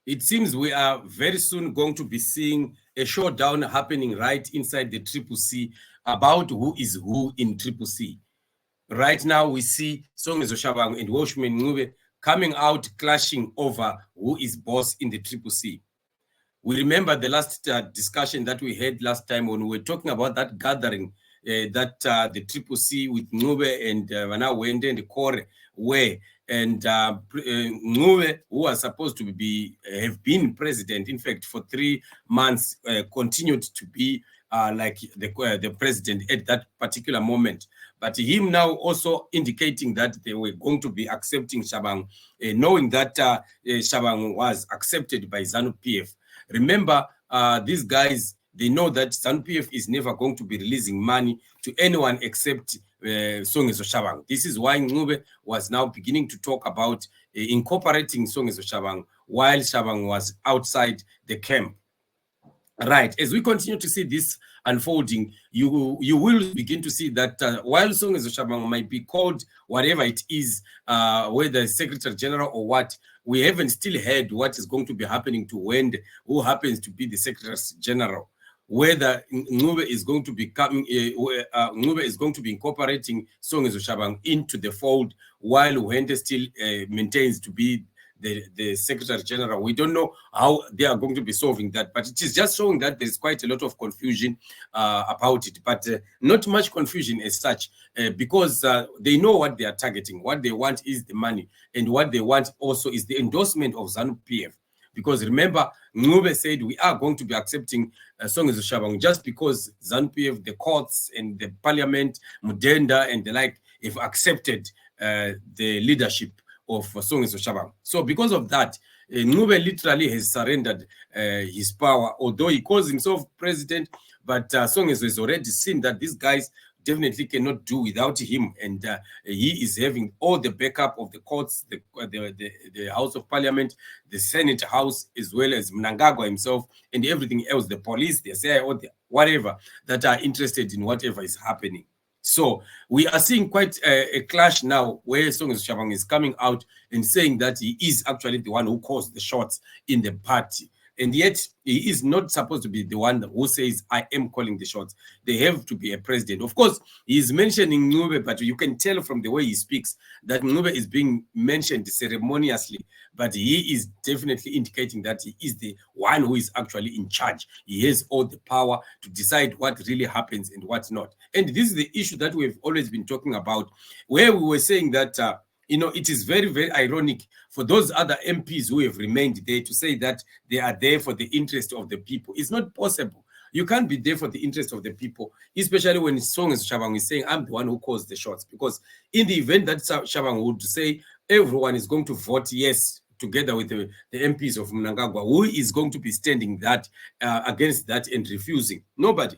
it seems we are very soon going to be seeing a showdown happening right inside the Triple C about who is who in Triple C. Right now, we see Songezo Tshabangu and Welshman Ncube coming out clashing over who is boss in the Triple C. We remember the last discussion that we had last time when we were talking about that gathering that the Triple C with Ncube and Vana Wende and Kore were, and Ncube, who was supposed to have been president, in fact, for 3 months, continued to be like the president at that particular moment. But him now also indicating that they were going to be accepting Tshabangu, knowing that Tshabangu was accepted by ZANU PF. Remember, these guys, they know that ZANU PF is never going to be releasing money to anyone except Songezo Tshabangu. This is why Ncube was now beginning to talk about incorporating Songezo Tshabangu while Tshabangu was outside the camp. Right, as we continue to see this unfolding, you will begin to see that while Songezo Tshabangu might be called whatever it is, whether Secretary General or what, we haven't still heard what is going to be happening to Wende, who happens to be the Secretary General. Whether Ncube is going to become, Ncube is going to be incorporating Songezo Tshabangu into the fold, while Wende still maintains to be the Secretary General. We don't know how they are going to be solving that, but it is just showing that there's quite a lot of confusion about it, but not much confusion as such, because they know what they are targeting. What they want is the money, and what they want also is the endorsement of ZANU PF. Because remember, Ncube said we are going to be accepting Songezo Tshabangu just because ZANU PF, the courts and the parliament, Mudenda and the like, have accepted the leadership of Songezo Tshabangu. So because of that, Ncube literally has surrendered his power, although he calls himself president, but Songezo has already seen that these guys definitely cannot do without him, and he is having all the backup of the courts, the House of Parliament, the Senate House, as well as Mnangagwa himself, and everything else, the police, the CIA, whatever, that are interested in whatever is happening. So we are seeing quite a clash now where Songezo Tshabangu is coming out and saying that he is actually the one who calls the shots in the party. And yet he is not supposed to be the one who says, I am calling the shots. They have to be a president. Of course, he is mentioning Ncube, but you can tell from the way he speaks that Ncube is being mentioned ceremoniously, but he is definitely indicating that he is the one who is actually in charge. He has all the power to decide what really happens and what not. And this is the issue that we've always been talking about, where we were saying that it is very, very ironic for those other MPs who have remained there to say that they are there for the interest of the people. It's not possible. You can't be there for the interest of the people, especially when Songezo Tshabangu is saying, I'm the one who calls the shots. Because in the event that Tshabangu would say, everyone is going to vote yes, together with the MPs of Mnangagwa, who is going to be standing that against that and refusing? Nobody.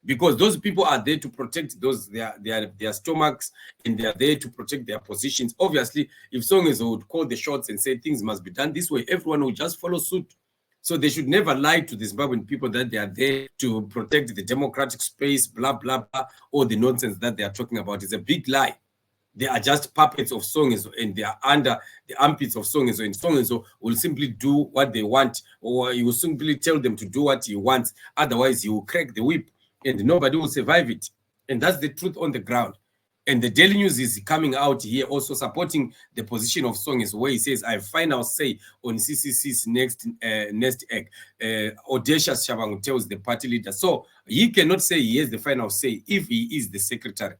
Because those people are there to protect their stomachs, and they are there to protect their positions. Obviously, if Songezo would call the shots and say things must be done this way, everyone will just follow suit. So they should never lie to the Zimbabwean people that they are there to protect the democratic space, blah, blah, blah, all the nonsense that they are talking about. It's a big lie. They are just puppets of Songezo, and they are under the armpits of Songezo, and Songezo will simply do what they want, or he will simply tell them to do what he wants. Otherwise, he will crack the whip, and nobody will survive it. And that's the truth on the ground. And the Daily News is coming out here also supporting the position of Songezo, where he says, I have final say on CCC's next egg. Audacious Tshabangu tells the party leader. So he cannot say he has the final say if he is the secretary.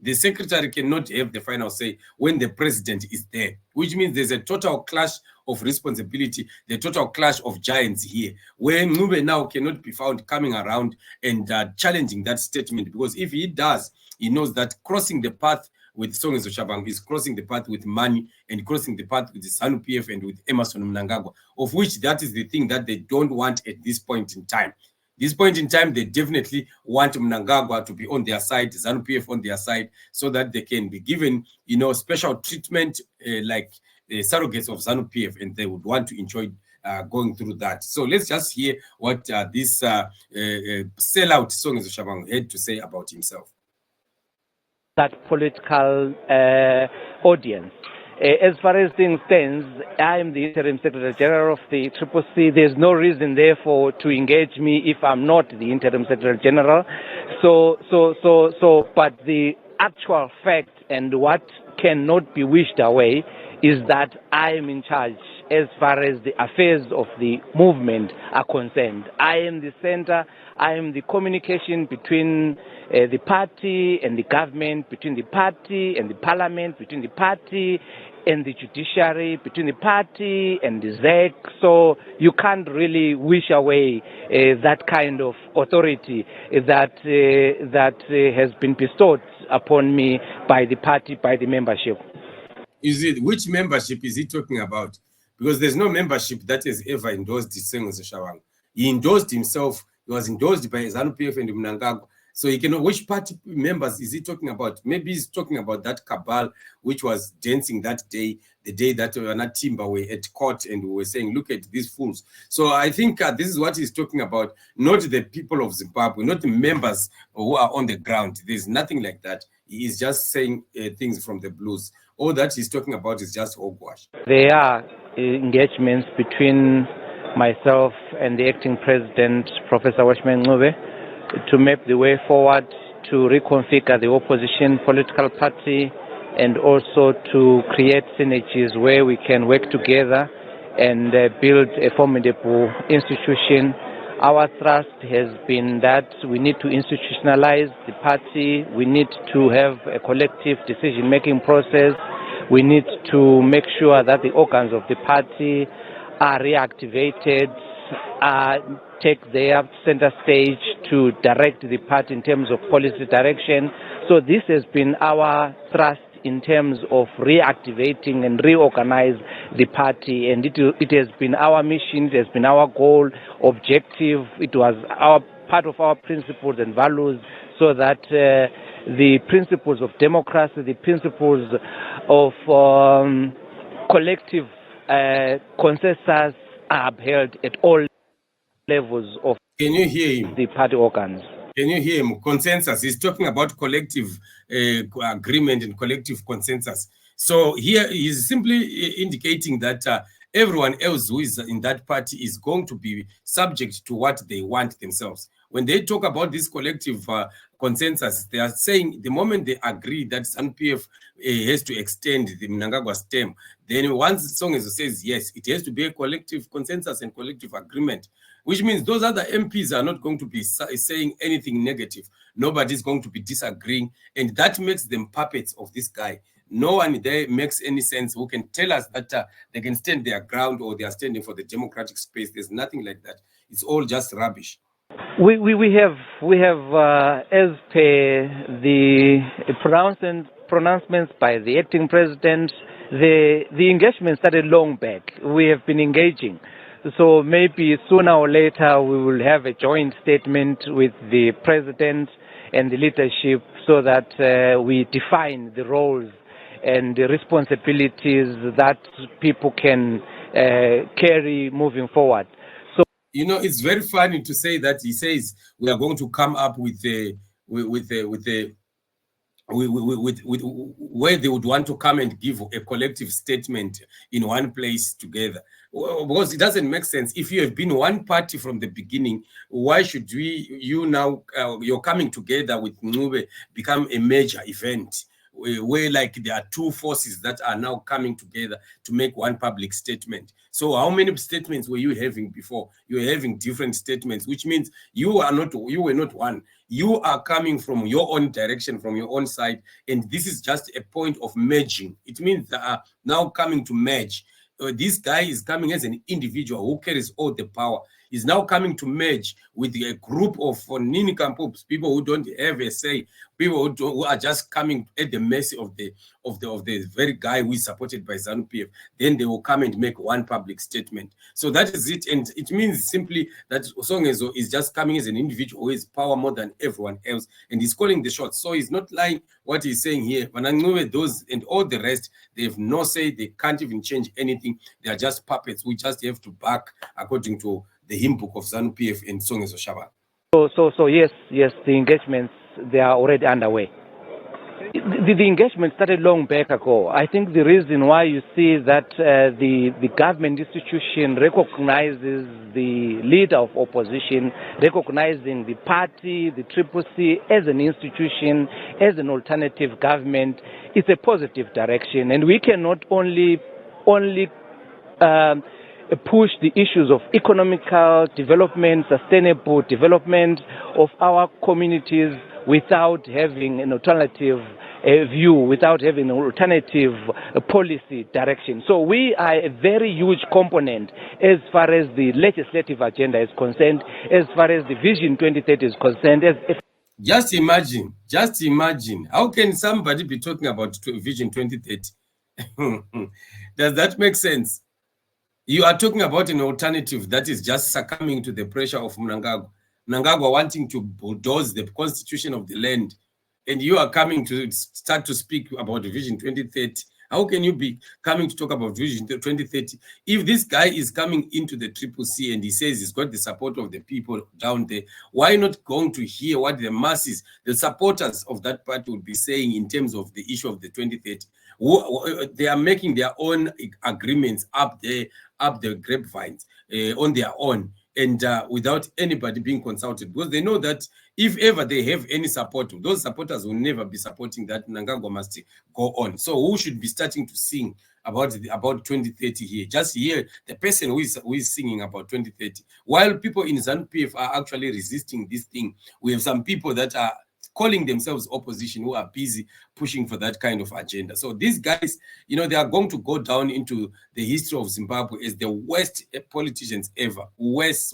The secretary cannot have the final say when the president is there, which means there's a total clash of responsibility, the total clash of giants here, where Ncube now cannot be found coming around and challenging that statement, because if he does, he knows that crossing the path with Songezo Tshabangu is crossing the path with money and crossing the path with the ZANU PF and with Emmerson Mnangagwa, of which that is the thing that they don't want at this point in time. This point in time, they definitely want Mnangagwa to be on their side, ZANU PF on their side, so that they can be given, special treatment like surrogates of ZANU PF, and they would want to enjoy going through that. So let's just hear what this sellout Songezo Tshabangu had to say about himself. That political audience. As far as things stands, I am the interim Secretary General of the CCC. There's no reason, therefore, to engage me if I'm not the interim Secretary General. But the actual fact and what cannot be wished away is that I am in charge as far as the affairs of the movement are concerned. I am the center, I am the communication between the party and the government, between the party and the parliament, between the party and the judiciary, between the party and the ZEC. So you can't really wish away that kind of authority that has been bestowed upon me by the party, by the membership. Which membership is he talking about? Because there's no membership that has ever endorsed Sengezo Tshabangu. He endorsed himself. He was endorsed by ZANU PF and Mnangagwa. So he can know which party members is he talking about. Maybe he's talking about that cabal which was dancing that day, the day that Timba were at court and we were saying, look at these fools. So I think this is what he's talking about, not the people of Zimbabwe, not the members who are on the ground. There's nothing like that. He is just saying things from the blues. All that he's talking about is just hogwash. There are engagements between myself and the acting president, Professor Welshman Ncube, to map the way forward to reconfigure the opposition political party and also to create synergies where we can work together and build a formidable institution. Our thrust has been that we need to institutionalize the party, we need to have a collective decision-making process, we need to make sure that the organs of the party are reactivated, take their center stage to direct the party in terms of policy direction. So this has been our thrust in terms of reactivating and reorganize the party, and it has been our mission, it has been our goal, objective, it was our part of our principles and values, so that the principles of democracy, the principles of collective consensus are upheld at all levels of Can you hear him? The party organs. Can you hear him? Consensus. He's talking about collective agreement and collective consensus. So here he's simply indicating that everyone else who is in that party is going to be subject to what they want themselves. When they talk about this collective consensus, they are saying the moment they agree that ZANU PF has to extend the Mnangagwa's term, then once Songezo says yes, it has to be a collective consensus and collective agreement, which means those other MPs are not going to be saying anything negative. Nobody's going to be disagreeing, and that makes them puppets of this guy. No one there makes any sense who can tell us that they can stand their ground or they are standing for the democratic space. There's nothing like that. It's all just rubbish. We have as per the pronouncements by the acting president, the engagement started long back. We have been engaging. So maybe sooner or later we will have a joint statement with the president and the leadership so that we define the roles and the responsibilities that people can carry moving forward. So, you know, it's very funny to say that he says we are going to come up with where they would want to come and give a collective statement in one place together. Because it doesn't make sense. If you have been one party from the beginning, why should you now, you're coming together with Ncube become a major event? Where like there are two forces that are now coming together to make one public statement. So how many statements were you having before? You were having different statements, which means you were not one. You are coming from your own direction, from your own side, and this is just a point of merging. It means they are now coming to merge. This guy is coming as an individual who carries all the power. He's now coming to merge with a group of Nini Kampoops, people who don't have a say, people who are just coming at the mercy of the very guy who is supported by ZANU PF. Then they will come and make one public statement. So that is it, and it means simply that Songezo is just coming as an individual who has power more than everyone else, and he's calling the shots. So he's not lying what he's saying here. But I know those and all the rest, they have no say. They can't even change anything. They are just puppets. We just have to back according to the hymn book of ZANU PF and Songezo Tshabangu. So yes, the engagements, they are already underway. The engagement started long back ago. I think the reason why you see that the government institution recognizes the leader of opposition, recognizing the party, the Triple C, as an institution, as an alternative government, it's a positive direction. And we cannot only push the issues of economical development, sustainable development of our communities without having an alternative view, without having an alternative policy direction. So we are a very huge component as far as the legislative agenda is concerned, as far as the Vision 2030 is concerned. Just imagine, how can somebody be talking about Vision 2030? Does that make sense? You are talking about an alternative that is just succumbing to the pressure of Mnangagwa. Mnangagwa wanting to bulldoze the constitution of the land, and you are coming to start to speak about Vision 2030. How can you be coming to talk about Vision 2030 if this guy is coming into the Triple C and he says he's got the support of the people down there? Why not going to hear what the masses, the supporters of that party would be saying in terms of the issue of the 2030? They are making their own agreements up the grapevines on their own, and without anybody being consulted, because they know that if ever they have any support, those supporters will never be supporting that Mnangagwa must go on. So who should be starting to sing about 2030 here? Just hear the person who is singing about 2030, while people in ZANU PF are actually resisting this thing. We have some people that are calling themselves opposition who are busy pushing for that kind of agenda. So these guys, you know, they are going to go down into the history of Zimbabwe as the worst politicians ever, worst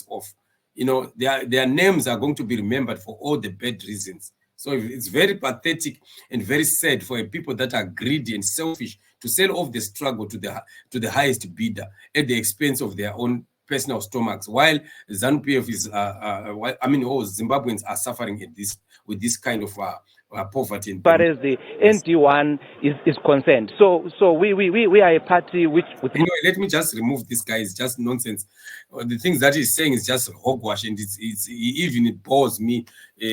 off. You know, their names are going to be remembered for all the bad reasons. So it's very pathetic and very sad for people that are greedy and selfish to sell off the struggle to the highest bidder at the expense of their own personal stomachs, while ZANU PF is, all Zimbabweans are suffering with this kind of poverty. As far as the ND1 is concerned, so we are a party which. Anyway, let me just remove this guy. It's just nonsense. The things that he's saying is just hogwash, and it bores me.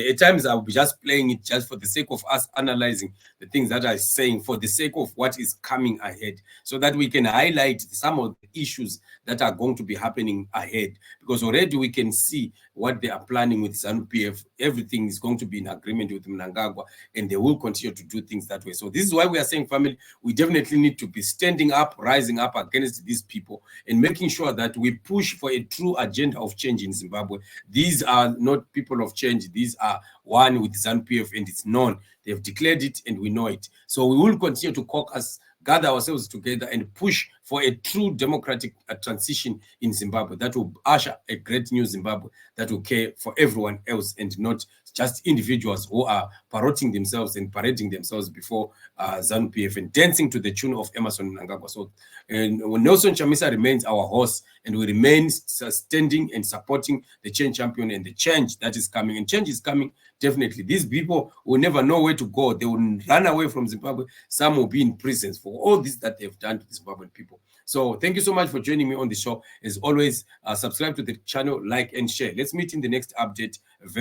At times I'll be just playing it just for the sake of us analyzing the things that I'm saying, for the sake of what is coming ahead, so that we can highlight some of the issues that are going to be happening ahead. Because already we can see what they are planning with ZANU PF. Everything is going to be in agreement with Mnangagwa, and they will continue to do things that way. So this is why we are saying, family, we definitely need to be standing up, rising up against these people, and making sure that we push for a true agenda of change in Zimbabwe. These are not people of change. These are one with ZANU PF, and it's known. They've declared it, and we know it. So we will continue to caucus, gather ourselves together, and push for a true democratic transition in Zimbabwe that will usher a great new Zimbabwe that will care for everyone else, and not just individuals who are parroting themselves and parading themselves before ZANU PF and dancing to the tune of Emerson Mnangagwa. So Nelson Chamisa remains our horse, and we remain standing and supporting the change champion and the change that is coming. And change is coming, definitely. These people will never know where to go. They will run away from Zimbabwe. Some will be in prisons for all this that they've done to the Zimbabwean people. So thank you so much for joining me on the show. As always, subscribe to the channel, like and share. Let's meet in the next update very